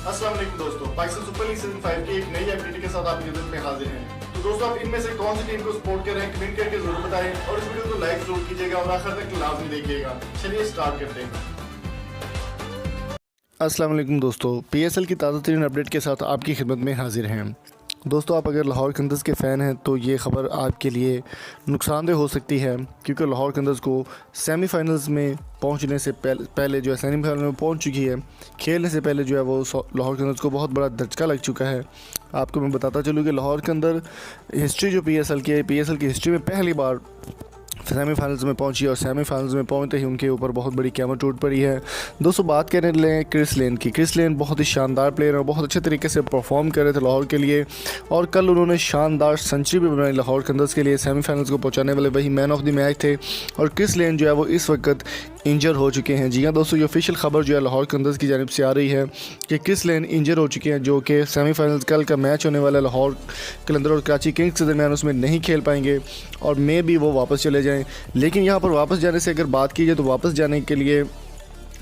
अस्सलाम वालेकुम दोस्तों, पाकिस्तान सुपर लीग सीजन 5 की एक नई अपडेट के साथ आपकी खिदमत में हाजिर हैं। तो दोस्तों, आप इनमें से कौन सी टीम को सपोर्ट कर रहे हैं कमेंट करके जरूर बताएं और इस वीडियो को लाइक जरूर कीजिएगा और आखिर तक लाजमी देखिएगा। चलिए स्टार्ट करते हैं। अस्सलाम वालेकुम दोस्तों, पीएसएल की ताज़ा तरीन अपडेट के साथ आपकी खिदमत में हाजिर हैं। दोस्तों, आप अगर लाहौर कंदर्स के फ़ैन हैं तो ये ख़बर आपके लिए नुकसानदेह हो सकती है, क्योंकि लाहौर कंदर्स को सेमीफाइनल्स में पहुंचने से पहले जो है सेमीफाइनल में पहुंच चुकी है। खेलने से पहले जो है वो लाहौर कंदर्स को बहुत बड़ा धचका लग चुका है। आपको मैं बताता चलूँ कि लाहौर कंदर हिस्ट्री जो पीएसएल की हिस्ट्री में पहली बार सेमीफाइनल्स में पहुंची और सेमीफाइनल्स में पहुंचते ही उनके ऊपर बहुत बड़ी क़यामत टूट पड़ी है। दोस्तों, बात करने लें क्रिस लेन की। क्रिस लेन बहुत ही शानदार प्लेयर और बहुत अच्छे तरीके से परफॉर्म कर रहे थे लाहौर के लिए, और कल उन्होंने शानदार सेंचुरी भी बनाई लाहौर कंदर्स के लिए। सेमीफाइनल्स को पहुंचाने वाले वही मैन ऑफ द मैच थे, और क्रिस लेन जो है वो इस वक्त इंजर हो चुके हैं। जी हाँ दोस्तों, ये ऑफिशियल खबर जो है लाहौर कंदर्स की जानिब से आ रही है कि क्रिस लेन इंजर हो चुके हैं, जो कि सेमीफाइनल्स कल का मैच होने वाला लाहौर कलंदर और कराची किंग्स के दरमियान उसमें नहीं खेल पाएंगे, और मे भी वो वापस चले जाएँ। लेकिन यहाँ पर वापस जाने से अगर बात की जाए तो वापस जाने के लिए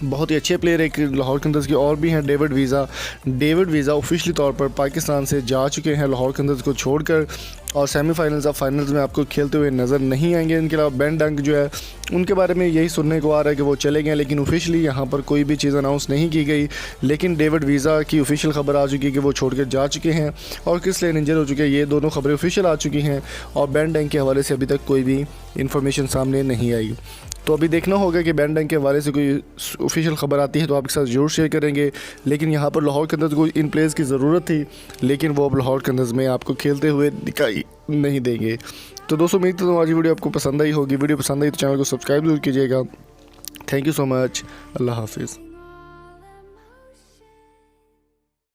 बहुत ही अच्छे प्लेयर एक लाहौर कंदर्स के और भी हैं। डेविड वीज़ा ऑफिशियली तौर पर पाकिस्तान से जा चुके हैं लाहौर कंदर्स को छोड़कर, और सेमीफाइनल्स और फाइनल्स में आपको खेलते हुए नज़र नहीं आएंगे। इनके अलावा बेन डंक जो है उनके बारे में यही सुनने को आ रहा है कि वो चले गए, लेकिन ऑफिशियली यहाँ पर कोई भी चीज़ अनाउंस नहीं की गई। लेकिन डेविड वीज़ा की ऑफिशियल खबर आ चुकी है कि वो छोड़ कर जा चुके हैं, और क्रिस लेन इंजर हो चुके हैं। ये दोनों खबरें ऑफिशियल आ चुकी हैं, और बेन डंक के हवाले से अभी तक कोई भी इंफॉर्मेशन सामने नहीं आई। तो अभी देखना होगा कि बेन डंक के हवाले से कोई ऑफिशियल खबर आती है तो आपके साथ ज़रूर शेयर करेंगे। लेकिन यहाँ पर लाहौर कंदर्स को इन प्लेयर्स की ज़रूरत थी, लेकिन वो अब लाहौर कंदर्स में आपको खेलते हुए दिखाई नहीं देंगे। तो दोस्तों, उम्मीद करता हूँ आज वीडियो आपको पसंद आई होगी। वीडियो पसंद आई तो चैनल को सब्सक्राइब जरूर कीजिएगा। Thank you so much. अल्लाह हाफिज़।